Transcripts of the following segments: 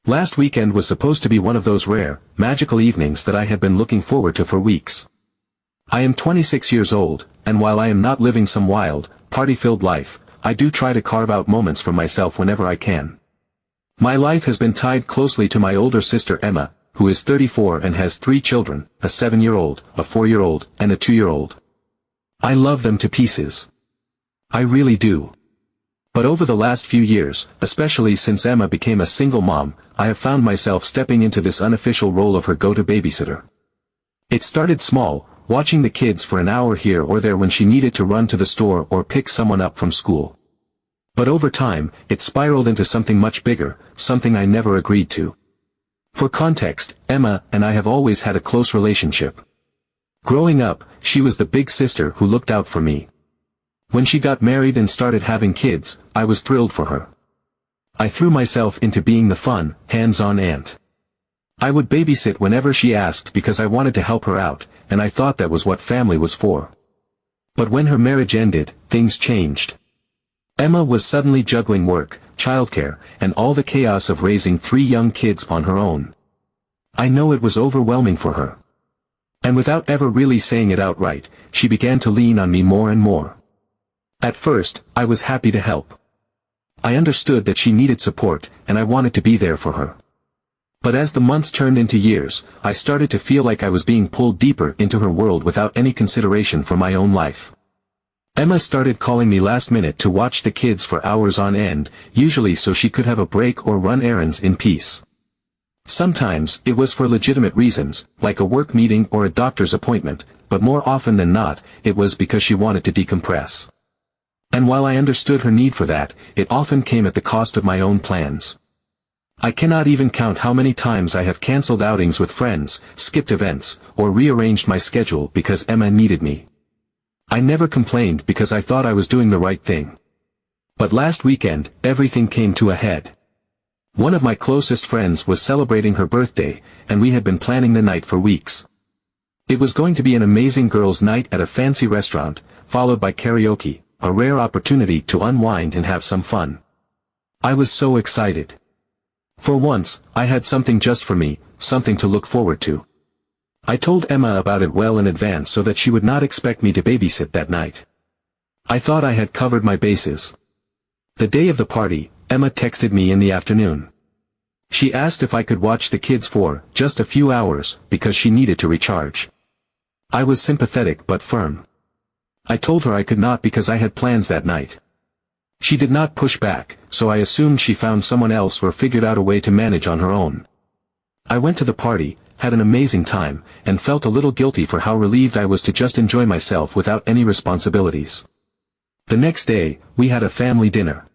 Last weekend was supposed to be one of those rare, magical evenings that I had been looking forward to for weeks. I am 26 years old, and while I am not living some wild, party-filled life, I do try to carve out moments for myself whenever I can. My life has been tied closely to my older sister Emma, who is 34 and has 3 children, a 7-year-old, a 4-year-old, and a 2-year-old. I love them to pieces. I really do. But over the last few years, especially since Emma became a single mom, I have found myself stepping into this unofficial role of her go-to babysitter. It started small, watching the kids for an hour here or there when she needed to run to the store or pick someone up from school. But over time, it spiraled into something much bigger, something I never agreed to. For context, Emma and I have always had a close relationship. Growing up, she was the big sister who looked out for me. When she got married and started having kids, I was thrilled for her. I threw myself into being the fun, hands-on aunt. I would babysit whenever she asked because I wanted to help her out, and I thought that was what family was for. But when her marriage ended, things changed. Emma was suddenly juggling work, childcare, and all the chaos of raising 3 young kids on her own. I know it was overwhelming for her. And without ever really saying it outright, she began to lean on me more and more. At first, I was happy to help. I understood that she needed support, and I wanted to be there for her. But as the months turned into years, I started to feel like I was being pulled deeper into her world without any consideration for my own life. Emma started calling me last minute to watch the kids for hours on end, usually so she could have a break or run errands in peace. Sometimes, it was for legitimate reasons, like a work meeting or a doctor's appointment, but more often than not, it was because she wanted to decompress. And while I understood her need for that, it often came at the cost of my own plans. I cannot even count how many times I have cancelled outings with friends, skipped events, or rearranged my schedule because Emma needed me. I never complained because I thought I was doing the right thing. But last weekend, everything came to a head. One of my closest friends was celebrating her birthday, and we had been planning the night for weeks. It was going to be an amazing girls' night at a fancy restaurant, followed by karaoke, a rare opportunity to unwind and have some fun. I was so excited. For once, I had something just for me, something to look forward to. I told Emma about it well in advance so that she would not expect me to babysit that night. I thought I had covered my bases. The day of the party, Emma texted me in the afternoon. She asked if I could watch the kids for just a few hours because she needed to recharge. I was sympathetic but firm. I told her I could not because I had plans that night. She did not push back, so I assumed she found someone else or figured out a way to manage on her own. I went to the party, had an amazing time, and felt a little guilty for how relieved I was to just enjoy myself without any responsibilities. The next day, we had a family dinner.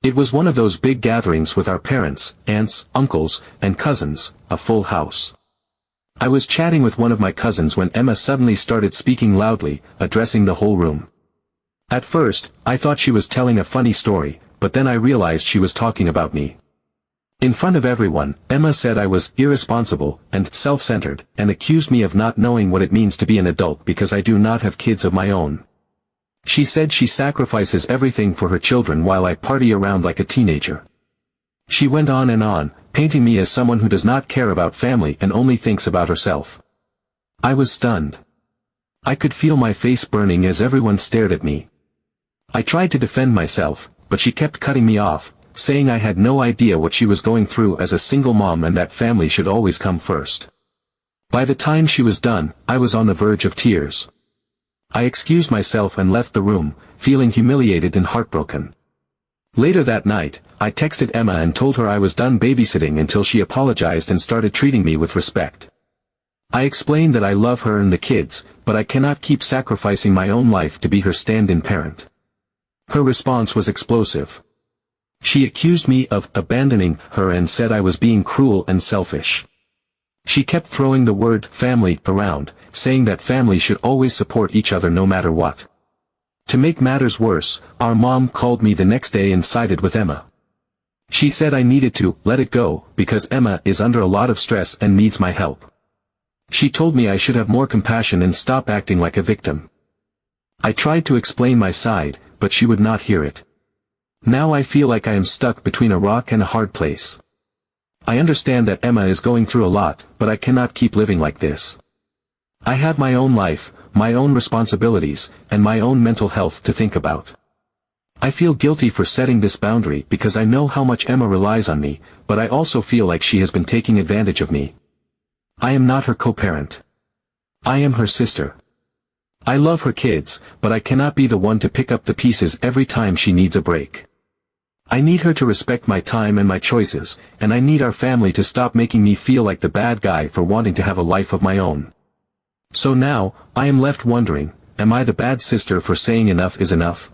It was one of those big gatherings with our parents, aunts, uncles, and cousins, a full house. I was chatting with one of my cousins when Emma suddenly started speaking loudly, addressing the whole room. At first, I thought she was telling a funny story, but then I realized she was talking about me. In front of everyone, Emma said I was irresponsible and self-centered, and accused me of not knowing what it means to be an adult because I do not have kids of my own. She said she sacrifices everything for her children while I party around like a teenager. She went on and on, painting me as someone who does not care about family and only thinks about herself. I was stunned. I could feel my face burning as everyone stared at me. I tried to defend myself, but she kept cutting me off, saying I had no idea what she was going through as a single mom and that family should always come first. By the time she was done, I was on the verge of tears. I excused myself and left the room, feeling humiliated and heartbroken. Later that night, I texted Emma and told her I was done babysitting until she apologized and started treating me with respect. I explained that I love her and the kids, but I cannot keep sacrificing my own life to be her stand-in parent. Her response was explosive. She accused me of abandoning her and said I was being cruel and selfish. She kept throwing the word family around, saying that families should always support each other no matter what. To make matters worse, our mom called me the next day and sided with Emma. She said I needed to let it go because Emma is under a lot of stress and needs my help. She told me I should have more compassion and stop acting like a victim. I tried to explain my side, but she would not hear it. Now I feel like I am stuck between a rock and a hard place. I understand that Emma is going through a lot, but I cannot keep living like this. I have my own life, my own responsibilities, and my own mental health to think about. I feel guilty for setting this boundary because I know how much Emma relies on me, but I also feel like she has been taking advantage of me. I am not her co-parent. I am her sister. I love her kids, but I cannot be the one to pick up the pieces every time she needs a break. I need her to respect my time and my choices, and I need our family to stop making me feel like the bad guy for wanting to have a life of my own. So now, I am left wondering, am I the bad sister for saying enough is enough?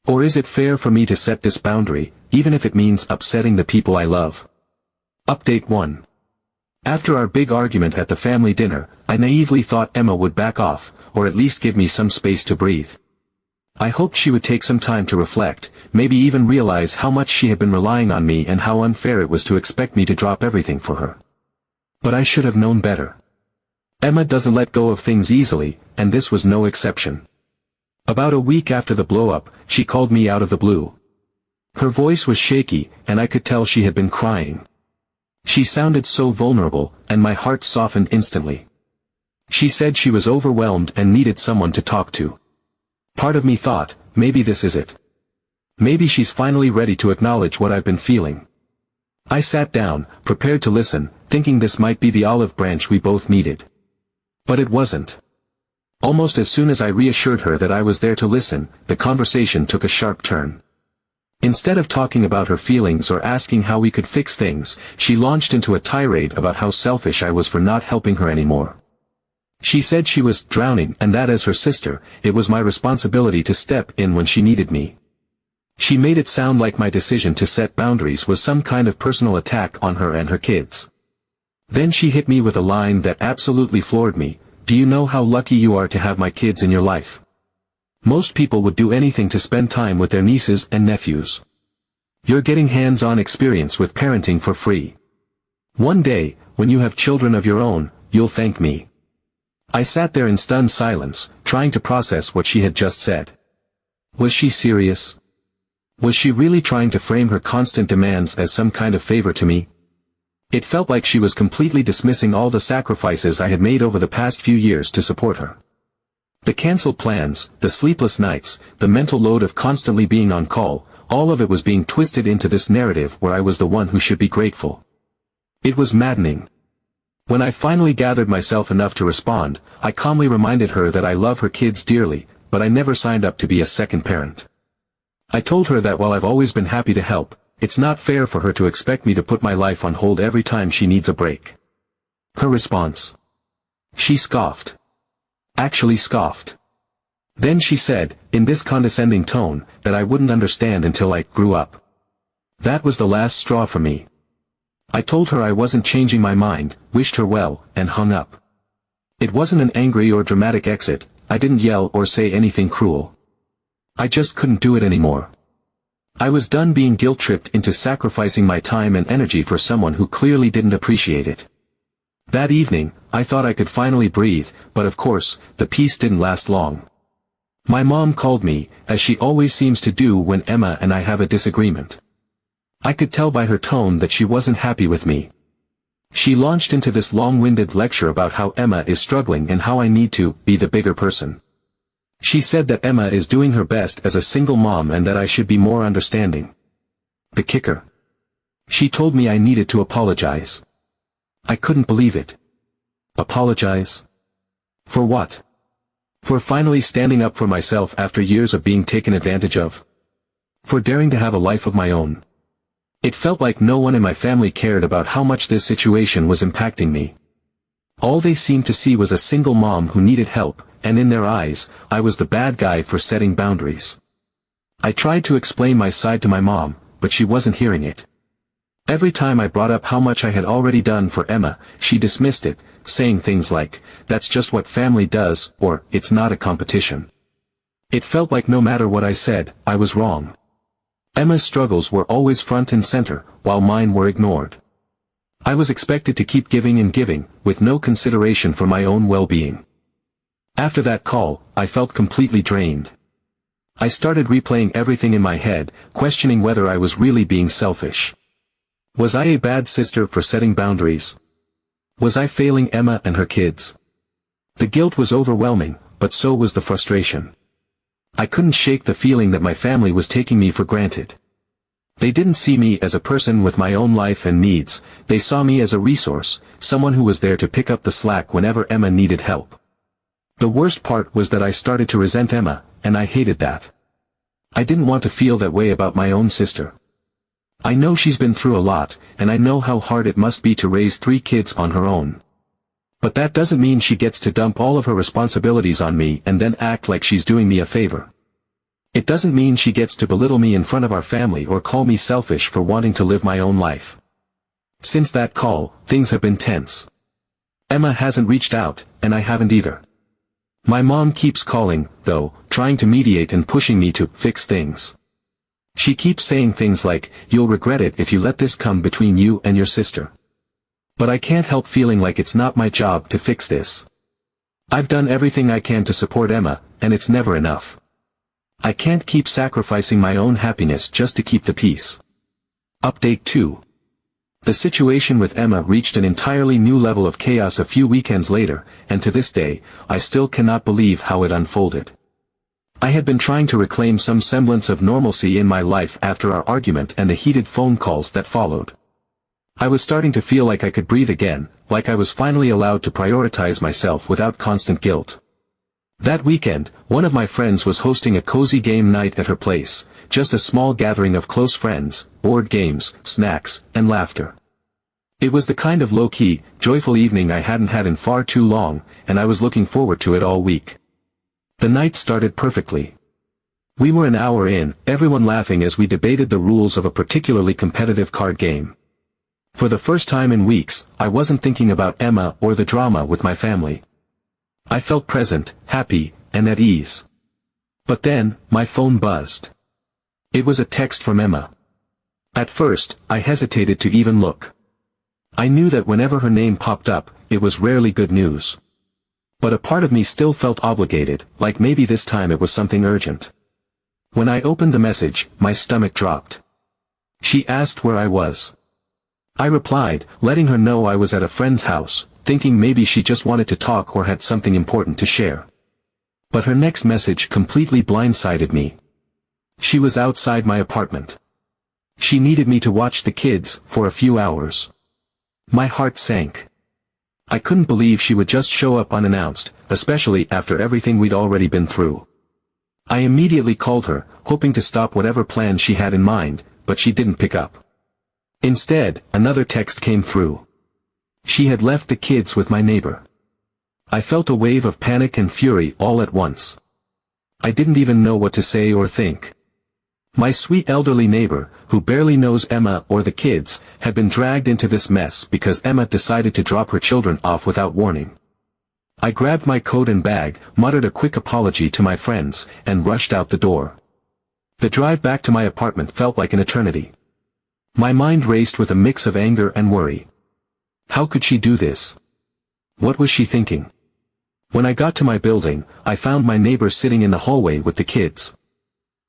Or is it fair for me to set this boundary, even if it means upsetting the people I love? Update 1. After our big argument at the family dinner, I naively thought Emma would back off, or at least give me some space to breathe. I hoped she would take some time to reflect, maybe even realize how much she had been relying on me and how unfair it was to expect me to drop everything for her. But I should have known better. Emma doesn't let go of things easily, and this was no exception. About a week after the blow-up, she called me out of the blue. Her voice was shaky, and I could tell she had been crying. She sounded so vulnerable, and my heart softened instantly. She said she was overwhelmed and needed someone to talk to. Part of me thought, maybe this is it. Maybe she's finally ready to acknowledge what I've been feeling. I sat down, prepared to listen, thinking this might be the olive branch we both needed. But it wasn't. Almost as soon as I reassured her that I was there to listen, the conversation took a sharp turn. Instead of talking about her feelings or asking how we could fix things, she launched into a tirade about how selfish I was for not helping her anymore. She said she was drowning and that as her sister, it was my responsibility to step in when she needed me. She made it sound like my decision to set boundaries was some kind of personal attack on her and her kids. Then she hit me with a line that absolutely floored me. Do you know how lucky you are to have my kids in your life? Most people would do anything to spend time with their nieces and nephews. You're getting hands-on experience with parenting for free. One day, when you have children of your own, you'll thank me. I sat there in stunned silence, trying to process what she had just said. Was she serious? Was she really trying to frame her constant demands as some kind of favor to me? It felt like she was completely dismissing all the sacrifices I had made over the past few years to support her. The canceled plans, the sleepless nights, the mental load of constantly being on call, all of it was being twisted into this narrative where I was the one who should be grateful. It was maddening. When I finally gathered myself enough to respond, I calmly reminded her that I love her kids dearly, but I never signed up to be a second parent. I told her that while I've always been happy to help, it's not fair for her to expect me to put my life on hold every time she needs a break. Her response? She scoffed. Actually scoffed. Then she said, in this condescending tone, that I wouldn't understand until I grew up. That was the last straw for me. I told her I wasn't changing my mind, wished her well, and hung up. It wasn't an angry or dramatic exit, I didn't yell or say anything cruel. I just couldn't do it anymore. I was done being guilt-tripped into sacrificing my time and energy for someone who clearly didn't appreciate it. That evening, I thought I could finally breathe, but of course, the peace didn't last long. My mom called me, as she always seems to do when Emma and I have a disagreement. I could tell by her tone that she wasn't happy with me. She launched into this long-winded lecture about how Emma is struggling and how I need to be the bigger person. She said that Emma is doing her best as a single mom and that I should be more understanding. The kicker. She told me I needed to apologize. I couldn't believe it. Apologize? For what? For finally standing up for myself after years of being taken advantage of? For daring to have a life of my own? It felt like no one in my family cared about how much this situation was impacting me. All they seemed to see was a single mom who needed help, and in their eyes, I was the bad guy for setting boundaries. I tried to explain my side to my mom, but she wasn't hearing it. Every time I brought up how much I had already done for Emma, she dismissed it, saying things like, "That's just what family does," or, "It's not a competition." It felt like no matter what I said, I was wrong. Emma's struggles were always front and center, while mine were ignored. I was expected to keep giving and giving, with no consideration for my own well-being. After that call, I felt completely drained. I started replaying everything in my head, questioning whether I was really being selfish. Was I a bad sister for setting boundaries? Was I failing Emma and her kids? The guilt was overwhelming, but so was the frustration. I couldn't shake the feeling that my family was taking me for granted. They didn't see me as a person with my own life and needs, they saw me as a resource, someone who was there to pick up the slack whenever Emma needed help. The worst part was that I started to resent Emma, and I hated that. I didn't want to feel that way about my own sister. I know she's been through a lot, and I know how hard it must be to raise 3 kids on her own. But that doesn't mean she gets to dump all of her responsibilities on me and then act like she's doing me a favor. It doesn't mean she gets to belittle me in front of our family or call me selfish for wanting to live my own life. Since that call, things have been tense. Emma hasn't reached out, and I haven't either. My mom keeps calling, though, trying to mediate and pushing me to fix things. She keeps saying things like, "You'll regret it if you let this come between you and your sister." But I can't help feeling like it's not my job to fix this. I've done everything I can to support Emma, and it's never enough. I can't keep sacrificing my own happiness just to keep the peace. Update 2. The situation with Emma reached an entirely new level of chaos a few weekends later, and to this day, I still cannot believe how it unfolded. I had been trying to reclaim some semblance of normalcy in my life after our argument and the heated phone calls that followed. I was starting to feel like I could breathe again, like I was finally allowed to prioritize myself without constant guilt. That weekend, one of my friends was hosting a cozy game night at her place, just a small gathering of close friends, board games, snacks, and laughter. It was the kind of low-key, joyful evening I hadn't had in far too long, and I was looking forward to it all week. The night started perfectly. We were an hour in, everyone laughing as we debated the rules of a particularly competitive card game. For the first time in weeks, I wasn't thinking about Emma or the drama with my family. I felt present, happy, and at ease. But then, my phone buzzed. It was a text from Emma. At first, I hesitated to even look. I knew that whenever her name popped up, it was rarely good news. But a part of me still felt obligated, like maybe this time it was something urgent. When I opened the message, my stomach dropped. She asked where I was. I replied, letting her know I was at a friend's house, thinking maybe she just wanted to talk or had something important to share. But her next message completely blindsided me. She was outside my apartment. She needed me to watch the kids for a few hours. My heart sank. I couldn't believe she would just show up unannounced, especially after everything we'd already been through. I immediately called her, hoping to stop whatever plan she had in mind, but she didn't pick up. Instead, another text came through. She had left the kids with my neighbor. I felt a wave of panic and fury all at once. I didn't even know what to say or think. My sweet elderly neighbor, who barely knows Emma or the kids, had been dragged into this mess because Emma decided to drop her children off without warning. I grabbed my coat and bag, muttered a quick apology to my friends, and rushed out the door. The drive back to my apartment felt like an eternity. My mind raced with a mix of anger and worry. How could she do this? What was she thinking? When I got to my building, I found my neighbor sitting in the hallway with the kids.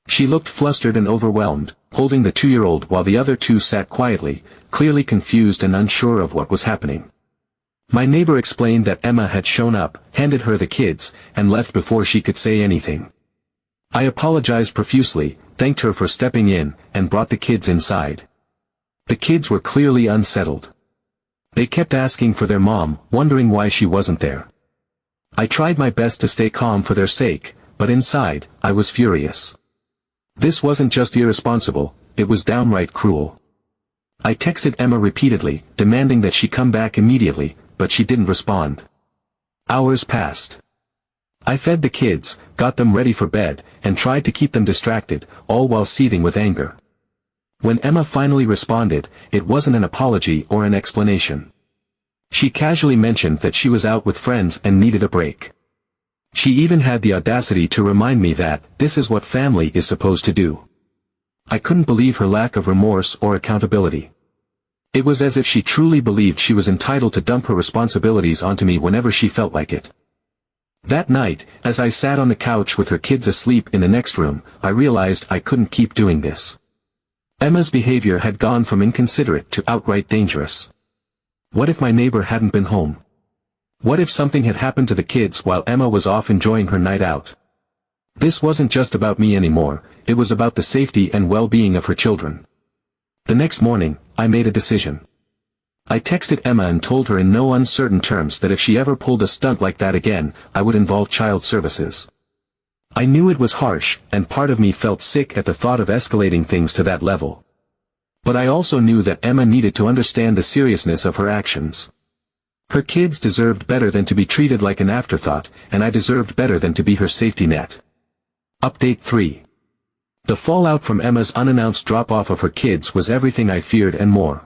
She looked flustered and overwhelmed, holding the 2-year-old while the other 2 sat quietly, clearly confused and unsure of what was happening. My neighbor explained that Emma had shown up, handed her the kids, and left before she could say anything. I apologized profusely, thanked her for stepping in, and brought the kids inside. The kids were clearly unsettled. They kept asking for their mom, wondering why she wasn't there. I tried my best to stay calm for their sake, but inside, I was furious. This wasn't just irresponsible, it was downright cruel. I texted Emma repeatedly, demanding that she come back immediately, but she didn't respond. Hours passed. I fed the kids, got them ready for bed, and tried to keep them distracted, all while seething with anger. When Emma finally responded, it wasn't an apology or an explanation. She casually mentioned that she was out with friends and needed a break. She even had the audacity to remind me that, this is what family is supposed to do. I couldn't believe her lack of remorse or accountability. It was as if she truly believed she was entitled to dump her responsibilities onto me whenever she felt like it. That night, as I sat on the couch with her kids asleep in the next room, I realized I couldn't keep doing this. Emma's behavior had gone from inconsiderate to outright dangerous. What if my neighbor hadn't been home? What if something had happened to the kids while Emma was off enjoying her night out? This wasn't just about me anymore, it was about the safety and well-being of her children. The next morning, I made a decision. I texted Emma and told her in no uncertain terms that if she ever pulled a stunt like that again, I would involve child services. I knew it was harsh, and part of me felt sick at the thought of escalating things to that level. But I also knew that Emma needed to understand the seriousness of her actions. Her kids deserved better than to be treated like an afterthought, and I deserved better than to be her safety net. Update 3. The fallout from Emma's unannounced drop-off of her kids was everything I feared and more.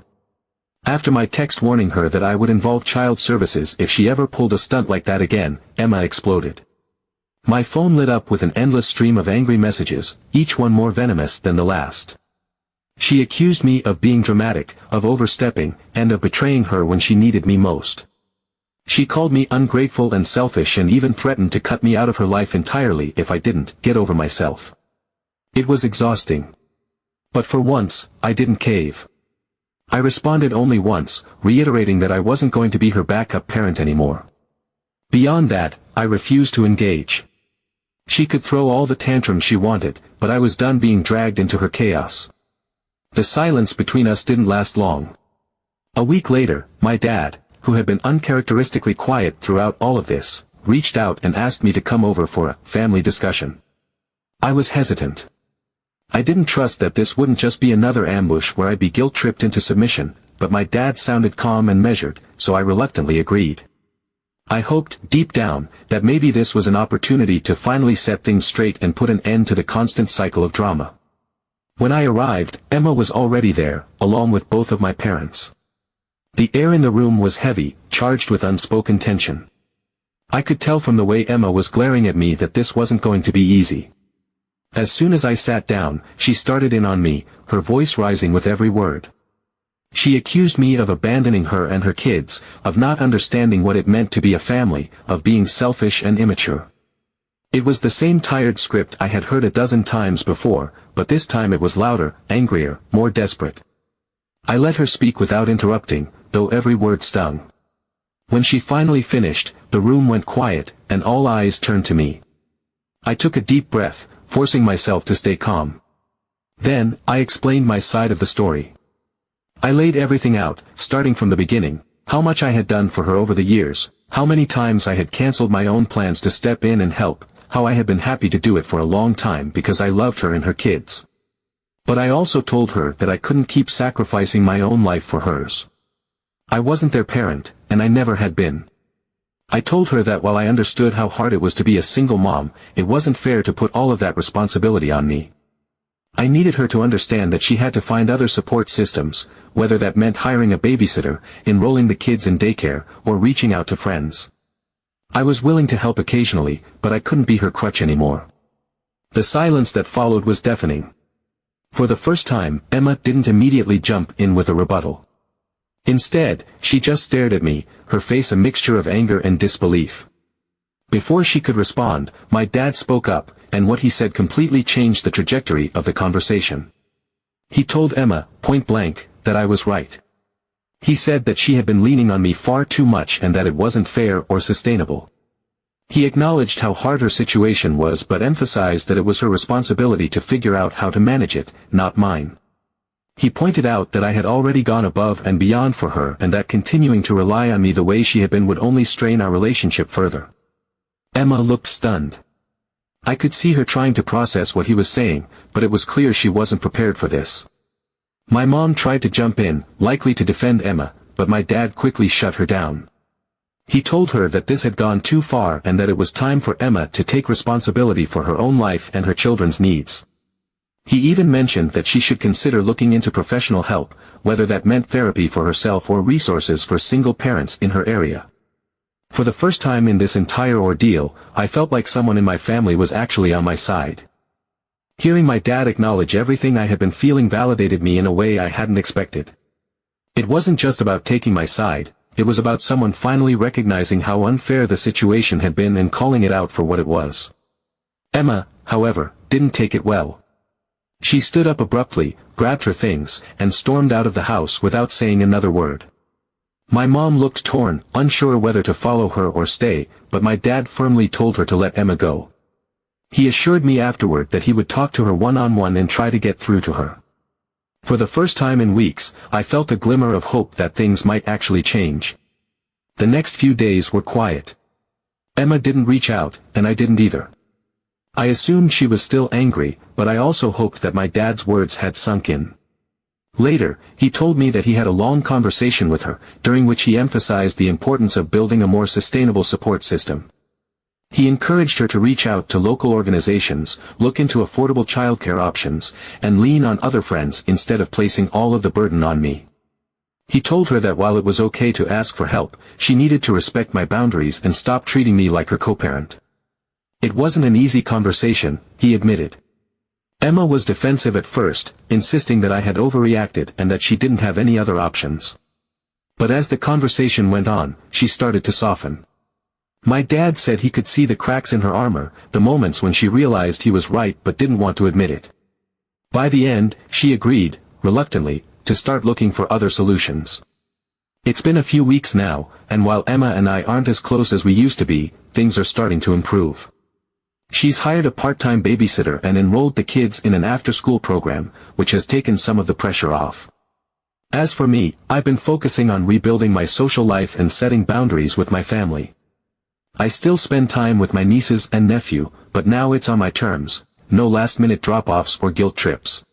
After my text warning her that I would involve child services if she ever pulled a stunt like that again, Emma exploded. My phone lit up with an endless stream of angry messages, each one more venomous than the last. She accused me of being dramatic, of overstepping, and of betraying her when she needed me most. She called me ungrateful and selfish and even threatened to cut me out of her life entirely if I didn't get over myself. It was exhausting. But for once, I didn't cave. I responded only once, reiterating that I wasn't going to be her backup parent anymore. Beyond that, I refused to engage. She could throw all the tantrums she wanted, but I was done being dragged into her chaos. The silence between us didn't last long. A week later, my dad, who had been uncharacteristically quiet throughout all of this, reached out and asked me to come over for a family discussion. I was hesitant. I didn't trust that this wouldn't just be another ambush where I'd be guilt-tripped into submission, but my dad sounded calm and measured, so I reluctantly agreed. I hoped, deep down, that maybe this was an opportunity to finally set things straight and put an end to the constant cycle of drama. When I arrived, Emma was already there, along with both of my parents. The air in the room was heavy, charged with unspoken tension. I could tell from the way Emma was glaring at me that this wasn't going to be easy. As soon as I sat down, she started in on me, her voice rising with every word. She accused me of abandoning her and her kids, of not understanding what it meant to be a family, of being selfish and immature. It was the same tired script I had heard a dozen times before, but this time it was louder, angrier, more desperate. I let her speak without interrupting, though every word stung. When she finally finished, the room went quiet, and all eyes turned to me. I took a deep breath, forcing myself to stay calm. Then, I explained my side of the story. I laid everything out, starting from the beginning, how much I had done for her over the years, how many times I had cancelled my own plans to step in and help, how I had been happy to do it for a long time because I loved her and her kids. But I also told her that I couldn't keep sacrificing my own life for hers. I wasn't their parent, and I never had been. I told her that while I understood how hard it was to be a single mom, it wasn't fair to put all of that responsibility on me. I needed her to understand that she had to find other support systems, whether that meant hiring a babysitter, enrolling the kids in daycare, or reaching out to friends. I was willing to help occasionally, but I couldn't be her crutch anymore. The silence that followed was deafening. For the first time, Emma didn't immediately jump in with a rebuttal. Instead, she just stared at me, her face a mixture of anger and disbelief. Before she could respond, my dad spoke up, and what he said completely changed the trajectory of the conversation. He told Emma, point blank, that I was right. He said that she had been leaning on me far too much and that it wasn't fair or sustainable. He acknowledged how hard her situation was but emphasized that it was her responsibility to figure out how to manage it, not mine. He pointed out that I had already gone above and beyond for her and that continuing to rely on me the way she had been would only strain our relationship further. Emma looked stunned. I could see her trying to process what he was saying, but it was clear she wasn't prepared for this. My mom tried to jump in, likely to defend Emma, but my dad quickly shut her down. He told her that this had gone too far and that it was time for Emma to take responsibility for her own life and her children's needs. He even mentioned that she should consider looking into professional help, whether that meant therapy for herself or resources for single parents in her area. For the first time in this entire ordeal, I felt like someone in my family was actually on my side. Hearing my dad acknowledge everything I had been feeling validated me in a way I hadn't expected. It wasn't just about taking my side, it was about someone finally recognizing how unfair the situation had been and calling it out for what it was. Emma, however, didn't take it well. She stood up abruptly, grabbed her things, and stormed out of the house without saying another word. My mom looked torn, unsure whether to follow her or stay, but my dad firmly told her to let Emma go. He assured me afterward that he would talk to her one-on-one and try to get through to her. For the first time in weeks, I felt a glimmer of hope that things might actually change. The next few days were quiet. Emma didn't reach out, and I didn't either. I assumed she was still angry, but I also hoped that my dad's words had sunk in. Later, he told me that he had a long conversation with her, during which he emphasized the importance of building a more sustainable support system. He encouraged her to reach out to local organizations, look into affordable childcare options, and lean on other friends instead of placing all of the burden on me. He told her that while it was okay to ask for help, she needed to respect my boundaries and stop treating me like her co-parent. It wasn't an easy conversation, he admitted. Emma was defensive at first, insisting that I had overreacted and that she didn't have any other options. But as the conversation went on, she started to soften. My dad said he could see the cracks in her armor, the moments when she realized he was right but didn't want to admit it. By the end, she agreed, reluctantly, to start looking for other solutions. It's been a few weeks now, and while Emma and I aren't as close as we used to be, things are starting to improve. She's hired a part-time babysitter and enrolled the kids in an after-school program, which has taken some of the pressure off. As for me, I've been focusing on rebuilding my social life and setting boundaries with my family. I still spend time with my nieces and nephew, but now it's on my terms, no last-minute drop-offs or guilt trips.